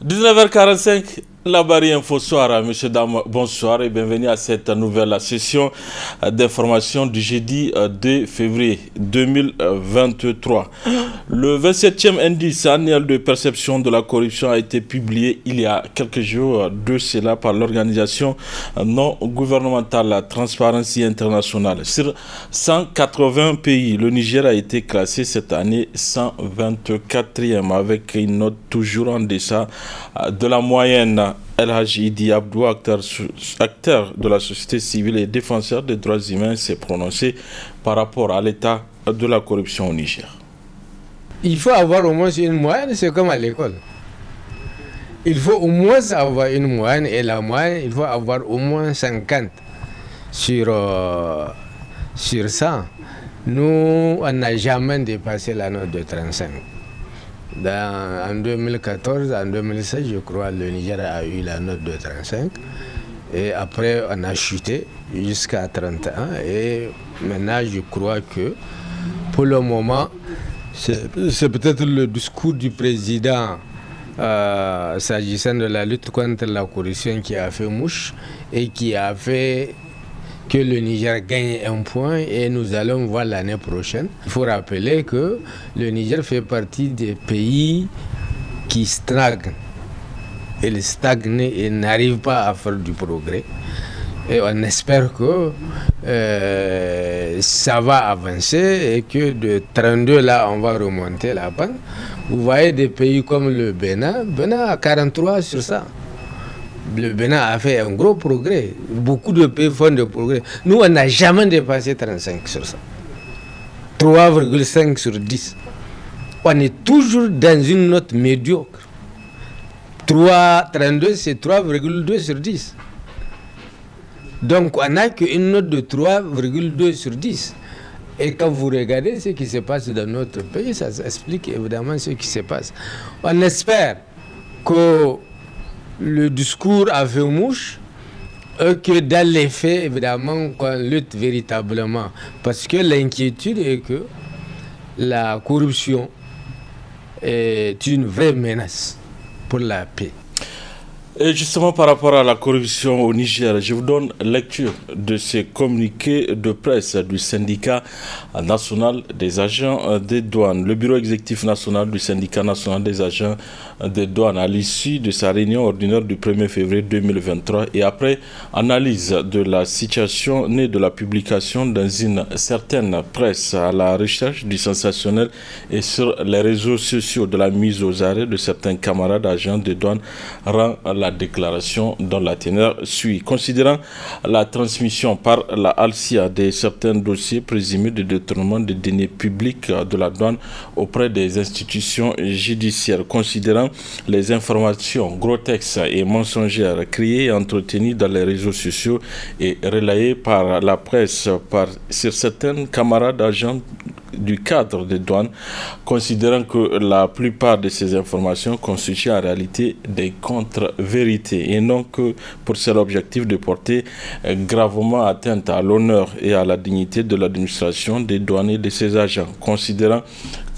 19h45, la barrière info soir, messieurs, dames, bonsoir et bienvenue à cette nouvelle session d'information du jeudi 2 février 2023. Le 27e indice annuel de perception de la corruption a été publié il y a quelques jours de cela par l'organisation non gouvernementale Transparency International. Sur 180 pays, le Niger a été classé cette année 124e avec une note toujours en deçà de la moyenne. El Hadji Idi Abdou, acteur de la société civile et défenseur des droits humains, s'est prononcé par rapport à l'état de la corruption au Niger. Il faut avoir au moins une moyenne, c'est comme à l'école. Il faut au moins avoir une moyenne, et la moyenne, il faut avoir au moins 50 sur 100. Nous, on n'a jamais dépassé la note de 35. En 2014, en 2016, je crois, le Niger a eu la note de 35. Et après, on a chuté jusqu'à 31. Et maintenant, je crois que pour le moment, c'est peut-être le discours du président s'agissant de la lutte contre la corruption qui a fait mouche et qui a fait que le Niger gagne un point, et nous allons voir l'année prochaine. Il faut rappeler que le Niger fait partie des pays qui stagnent. Il stagne et n'arrive pas à faire du progrès. Et on espère que ça va avancer et que de 32 là, on va remonter la pente. Vous voyez des pays comme le Bénin, a 43 sur ça. Le Bénin a fait un gros progrès. Beaucoup de pays font des progrès. Nous, on n'a jamais dépassé 35 sur ça. 3,5 sur 10. On est toujours dans une note médiocre. 32, c'est 3,2 sur 10. Donc, on n'a qu'une note de 3,2 sur 10. Et quand vous regardez ce qui se passe dans notre pays, ça explique évidemment ce qui se passe. On espère que le discours a fait mouche et que dans les faits, évidemment, qu'on lutte véritablement. Parce que l'inquiétude est que la corruption est une vraie menace pour la paix. Et justement, par rapport à la corruption au Niger, je vous donne lecture de ces communiqués de presse du syndicat national des agents des douanes. Le bureau exécutif national du syndicat national des agents des douanes, à l'issue de sa réunion ordinaire du 1er février 2023 et après analyse de la situation née de la publication dans une certaine presse à la recherche du sensationnel et sur les réseaux sociaux de la mise aux arrêts de certains camarades agents des douanes, rend la déclaration dont la teneur suit. Considérant la transmission par la Alcia de certains dossiers présumés de détournement des deniers publics de la douane auprès des institutions judiciaires, considérant les informations grotesques et mensongères créées et entretenues dans les réseaux sociaux et relayées par la presse sur certains camarades agents du cadre des douanes, considérant que la plupart de ces informations constituent en réalité des contre-vérités et non que pour seul objectif de porter gravement atteinte à l'honneur et à la dignité de l'administration des douanes et de ses agents, considérant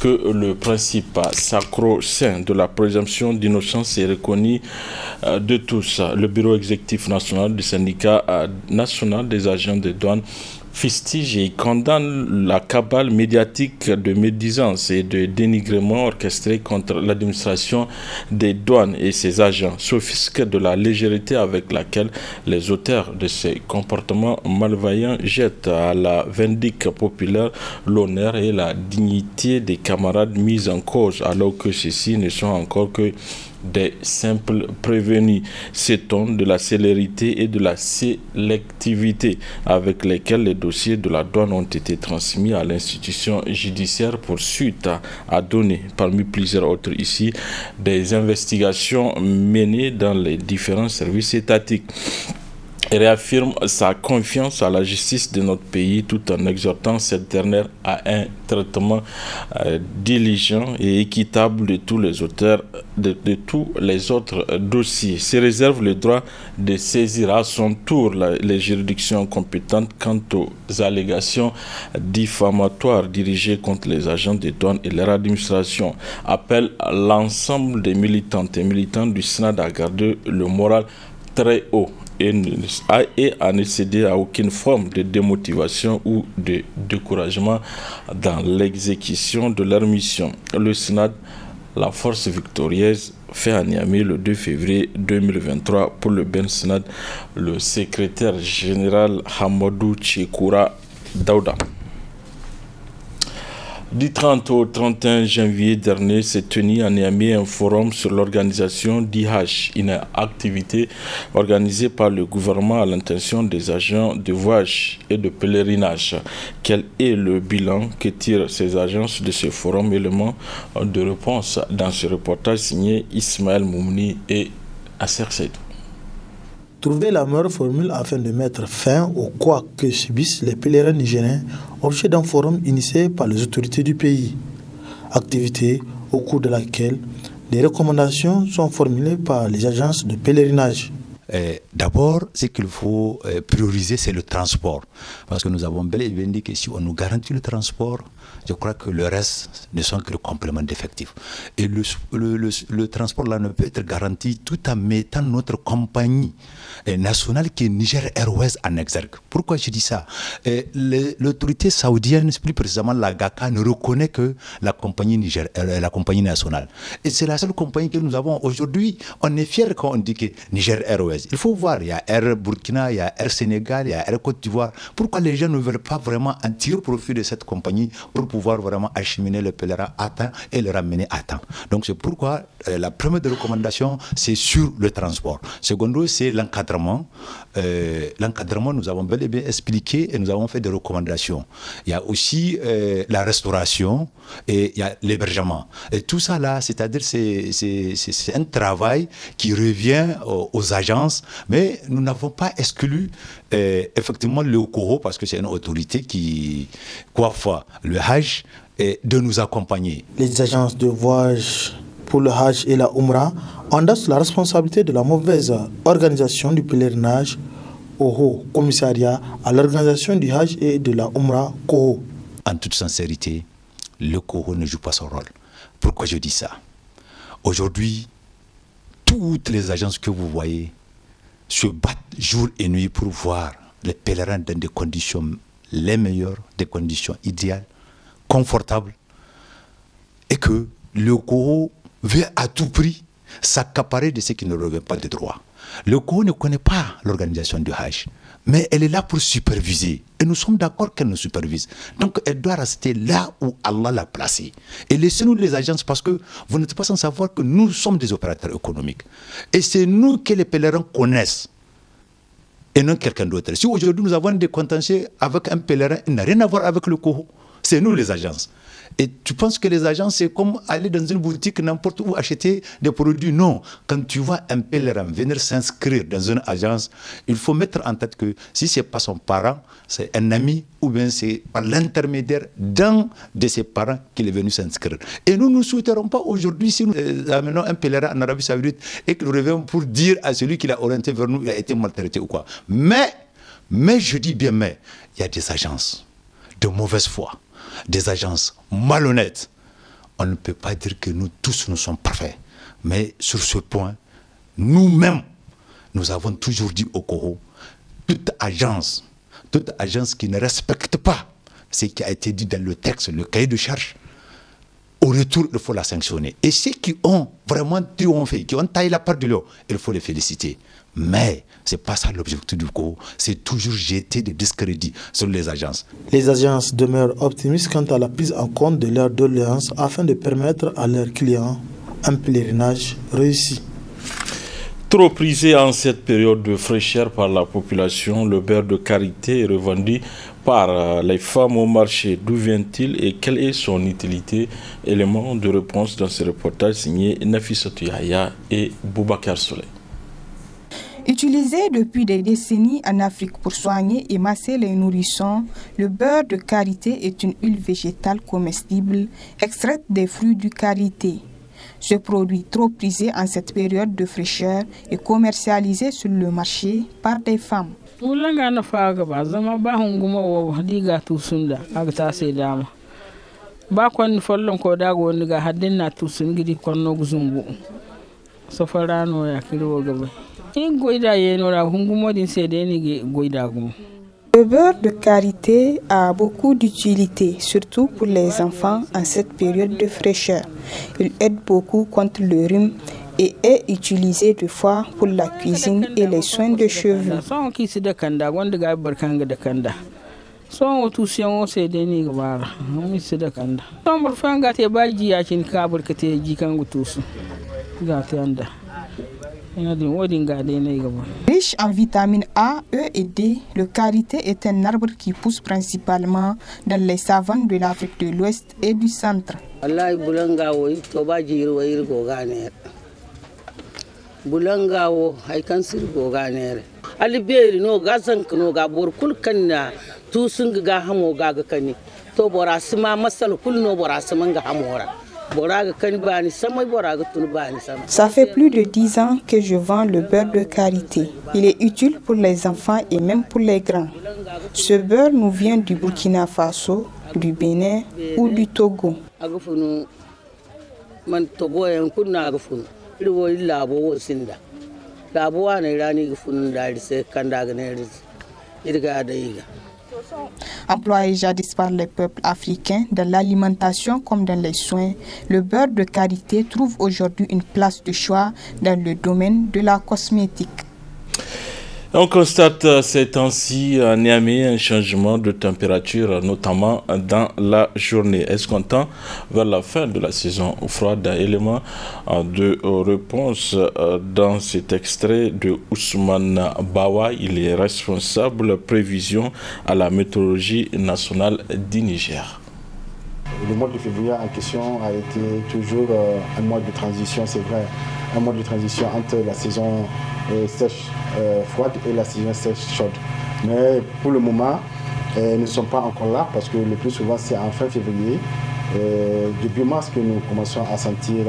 que le principe sacro-saint de la présomption d'innocence est reconnu de tous. Le bureau exécutif national du syndicat national des agents des douanes fustige et condamne la cabale médiatique de médisance et de dénigrement orchestrée contre l'administration des douanes et ses agents, s'offusque de la légèreté avec laquelle les auteurs de ces comportements malveillants jettent à la vindicte populaire l'honneur et la dignité des camarades mis en cause, alors que ceux-ci ne sont encore que des simples prévenus. Sait-on de la célérité et de la sélectivité avec lesquelles les dossiers de la douane ont été transmis à l'institution judiciaire pour suite à donner, parmi plusieurs autres ici, des investigations menées dans les différents services étatiques. réaffirme sa confiance à la justice de notre pays tout en exhortant cette dernière à un traitement diligent et équitable de tous les auteurs de tous les autres dossiers. Se réserve le droit de saisir à son tour les juridictions compétentes quant aux allégations diffamatoires dirigées contre les agents des douanes et leur administration. Appelle l'ensemble des militantes et militants du Sénat à garder le moral très haut et à ne céder à aucune forme de démotivation ou de découragement dans l'exécution de leur mission. Le Sénat, la force victorieuse, fait à Niamey le 2 février 2023 pour le Ben Sénat, le secrétaire général Hamadou Tchekoura Daouda. Du 30 au 31 janvier dernier s'est tenu à Niamey un forum sur l'organisation d'IH, une activité organisée par le gouvernement à l'intention des agents de voyage et de pèlerinage. Quel est le bilan que tirent ces agences de ce forum? Élément de réponse dans ce reportage signé Ismaël Moumni et Asser Seydou. Trouver la meilleure formule afin de mettre fin au quoi que subissent les pèlerins nigériens, objet d'un forum initié par les autorités du pays. Activité au cours de laquelle les recommandations sont formulées par les agences de pèlerinage. D'abord, ce qu'il faut prioriser, c'est le transport. Parce que nous avons bel et bien dit que si on nous garantit le transport, je crois que le reste ne sont que le complément d'effectifs. Et le transport là ne peut être garanti tout en mettant notre compagnie nationale qui est Niger Airways en exergue. Pourquoi je dis ça? L'autorité saoudienne, plus précisément la GACA, ne reconnaît que la compagnie nationale. Et c'est la seule compagnie que nous avons aujourd'hui. On est fiers quand on dit que Niger Airways. Il faut voir, il y a Air Burkina, il y a Air Sénégal, il y a Air Côte d'Ivoire. Pourquoi les gens ne veulent pas vraiment en tirer profit de cette compagnie pour pouvoir vraiment acheminer le pèlerin à temps et le ramener à temps? Donc c'est pourquoi la première des recommandations, c'est sur le transport. Secondo, c'est l'encadrement. L'encadrement, nous avons bel et bien expliqué et nous avons fait des recommandations. Il y a aussi la restauration et il y a l'hébergement. Et tout ça là, c'est-à-dire c'est un travail qui revient aux agences, mais nous n'avons pas exclu effectivement le COHO parce que c'est une autorité qui coiffe le Hajj et de nous accompagner. Les agences de voyage pour le Hajj et la Umrah endossent la responsabilité de la mauvaise organisation du pèlerinage au Haut Commissariat à l'organisation du Hajj et de la Umrah COHO. En toute sincérité, le COHO ne joue pas son rôle. Pourquoi je dis ça? Aujourd'hui, toutes les agences que vous voyez se battent jour et nuit pour voir les pèlerins dans des conditions les meilleures, des conditions idéales, confortables, et que le COHO veut à tout prix s'accaparer de ce qui ne revient pas des droits. Le COHO ne connaît pas l'organisation du Hajj, mais elle est là pour superviser. Et nous sommes d'accord qu'elle nous supervise. Donc elle doit rester là où Allah l'a placée. Et laissez-nous les agences, parce que vous n'êtes pas sans savoir que nous sommes des opérateurs économiques. Et c'est nous que les pèlerins connaissent, et non quelqu'un d'autre. Si aujourd'hui nous avons des contentieux avec un pèlerin, il n'a rien à voir avec le COHO. C'est nous les agences. Et tu penses que les agences, c'est comme aller dans une boutique n'importe où acheter des produits? Non. Quand tu vois un pèlerin venir s'inscrire dans une agence, il faut mettre en tête que si ce n'est pas son parent, c'est un ami, ou bien c'est par l'intermédiaire d'un de ses parents qu'il est venu s'inscrire. Et nous ne souhaiterons pas aujourd'hui, si nous amenons un pèlerin en Arabie Saoudite et qu'il revient pour dire à celui qui l'a orienté vers nous, il a été maltraité ou quoi. Mais je dis bien mais, il y a des agences de mauvaise foi, des agences malhonnêtes. On ne peut pas dire que nous tous nous sommes parfaits. Mais sur ce point, nous-mêmes, nous avons toujours dit au COHO, toute agence qui ne respecte pas ce qui a été dit dans le texte, le cahier de charge, au retour, il faut la sanctionner. Et ceux qui ont vraiment triomphé, qui ont taillé la part de l'eau, il faut les féliciter. Mais ce n'est pas ça l'objectif du COHO, c'est toujours jeter des discrédits sur les agences. Les agences demeurent optimistes quant à la prise en compte de leurs doléances afin de permettre à leurs clients un pèlerinage réussi. Trop prisé en cette période de fraîcheur par la population, le beurre de karité est revendu par les femmes au marché. D'où vient-il et quelle est son utilité? Élément de réponse dans ce reportage signé Nafissatou Yahya et Boubacar Soleil. Utilisé depuis des décennies en Afrique pour soigner et masser les nourrissons, le beurre de karité est une huile végétale comestible extraite des fruits du karité. Ce produit trop prisé en cette période de fraîcheur est commercialisé sur le marché par des femmes. Le beurre de karité a beaucoup d'utilité, surtout pour les enfants en cette période de fraîcheur. Il aide beaucoup contre le rhume et est utilisé deux fois pour la cuisine et les soins de cheveux. Riche en vitamines A, E et D, le karité est un arbre qui pousse principalement dans les savanes de l'Afrique de l'Ouest et du centre. Ça fait plus de 10 ans que je vends le beurre de karité. Il est utile pour les enfants et même pour les grands. Ce beurre nous vient du Burkina Faso, du Bénin ou du Togo. Employé jadis par les peuples africains dans l'alimentation comme dans les soins, le beurre de karité trouve aujourd'hui une place de choix dans le domaine de la cosmétique. On constate ces temps-ci à Niamey un changement de température, notamment dans la journée. Est-ce qu'on tend vers la fin de la saison froide? Élément de réponse dans cet extrait de Ousmane Bawa. Il est responsable prévision à la météorologie nationale du Niger. Le mois de février en question a été toujours un mois de transition, c'est vrai, un mois de transition entre la saison sèche froide et la saison sèche chaude. Mais pour le moment, nous ne sommes pas encore là parce que le plus souvent c'est en fin février, début mars que nous commençons à sentir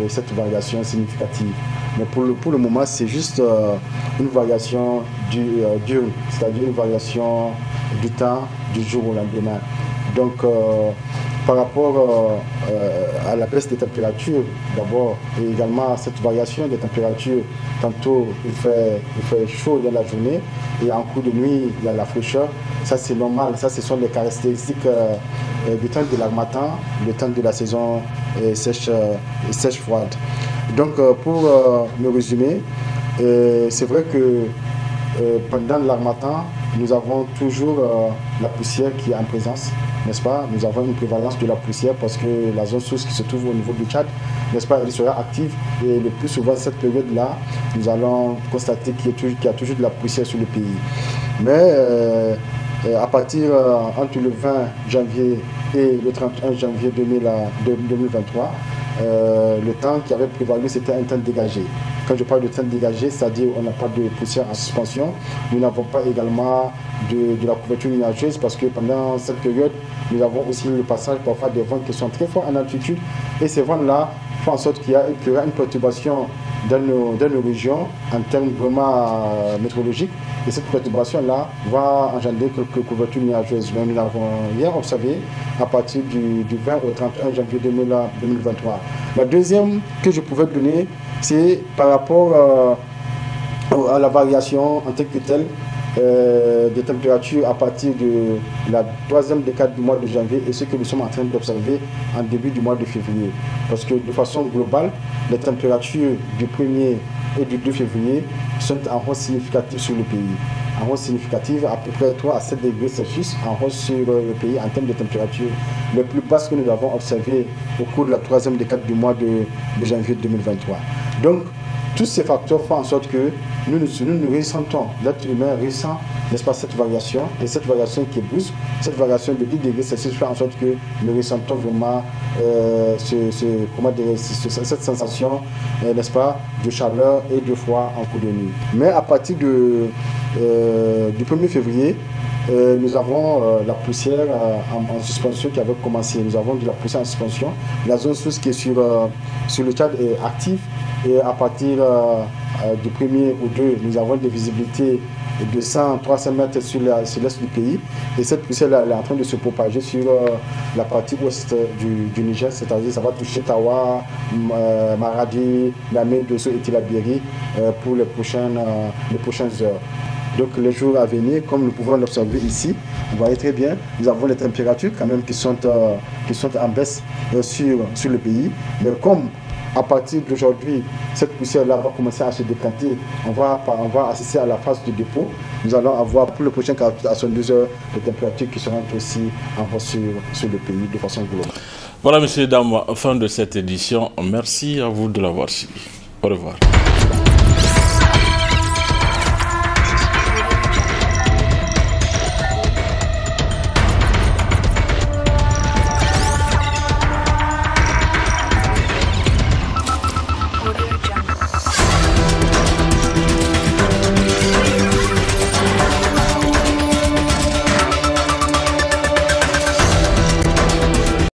cette variation significative. Mais pour le moment, c'est juste une variation diurne, c'est-à-dire une variation du temps du jour au lendemain. Donc, par rapport à la baisse des températures, d'abord, et également à cette variation des températures, tantôt il fait chaud dans la journée et en cours de nuit, il y a la fraîcheur. Ça, c'est normal. Ça, ce sont les caractéristiques du temps de l'harmattan, le temps de la saison sèche-froide. Donc, pour me résumer, c'est vrai que pendant l'harmattan, nous avons toujours la poussière qui est en présence, n'est-ce pas? Nous avons une prévalence de la poussière parce que la zone source qui se trouve au niveau du Tchad, n'est-ce pas, elle sera active. Et le plus souvent, cette période-là, nous allons constater qu'il y a toujours de la poussière sur le pays. Mais à partir entre le 20 janvier et le 31 janvier 2023, le temps qui avait prévalu, c'était un temps dégagé. Quand je parle de temps dégagé, c'est-à-dire on n'a pas de poussière en suspension. Nous n'avons pas également de la couverture nuageuse parce que pendant cette période, nous avons aussi le passage parfois des vents qui sont très forts en altitude. Et ces vents-là font en sorte qu'il y aura une perturbation dans nos régions en termes vraiment météorologiques. Et cette perturbation-là va engendrer quelques couvertures nuageuses. Mais nous l'avons hier observé à partir du 20 au 31 janvier 2023. La deuxième que je pouvais donner, c'est par rapport à la variation en tant que telle des températures à partir de la troisième décade du mois de janvier et ce que nous sommes en train d'observer en début du mois de février. Parce que de façon globale, les températures du 1er et du 2 février sont en hausse significative sur le pays. En hausse significative, à peu près 3 à 7 degrés Celsius en hausse sur le pays en termes de température, les plus basses que nous avons observées au cours de la troisième décade du mois de janvier 2023. Donc, tous ces facteurs font en sorte que nous ressentons, l'être humain ressent n'est-ce pas, cette variation, et cette variation qui est brusque, cette variation de 10 degrés Celsius fait en sorte que nous ressentons vraiment cette sensation, n'est-ce pas, de chaleur et de froid en cours de nuit. Mais à partir du 1er février, nous avons la poussière en suspension qui avait commencé. Nous avons de la poussière en suspension. La zone sous qui est sur le Tchad est active. Et à partir du 1er au 2, nous avons des visibilités de 100-300 mètres sur l'est du pays. Et cette poussière elle est en train de se propager sur la partie ouest du Niger, c'est-à-dire ça va toucher Tawa, Maradi, Niamey, Dosso et Tillabéri pour les prochaines heures. Donc les jours à venir, comme nous pouvons l'observer ici, vous voyez très bien, nous avons les températures quand même qui sont en baisse sur le pays. Mais comme à partir d'aujourd'hui, cette poussière-là va commencer à se décanter, on va assister à la phase de dépôt. Nous allons avoir pour le prochain 48 à 72 heures des températures qui seront aussi en hausse sur le pays de façon globale. Voilà, messieurs et dames, fin de cette édition. Merci à vous de l'avoir suivi. Au revoir.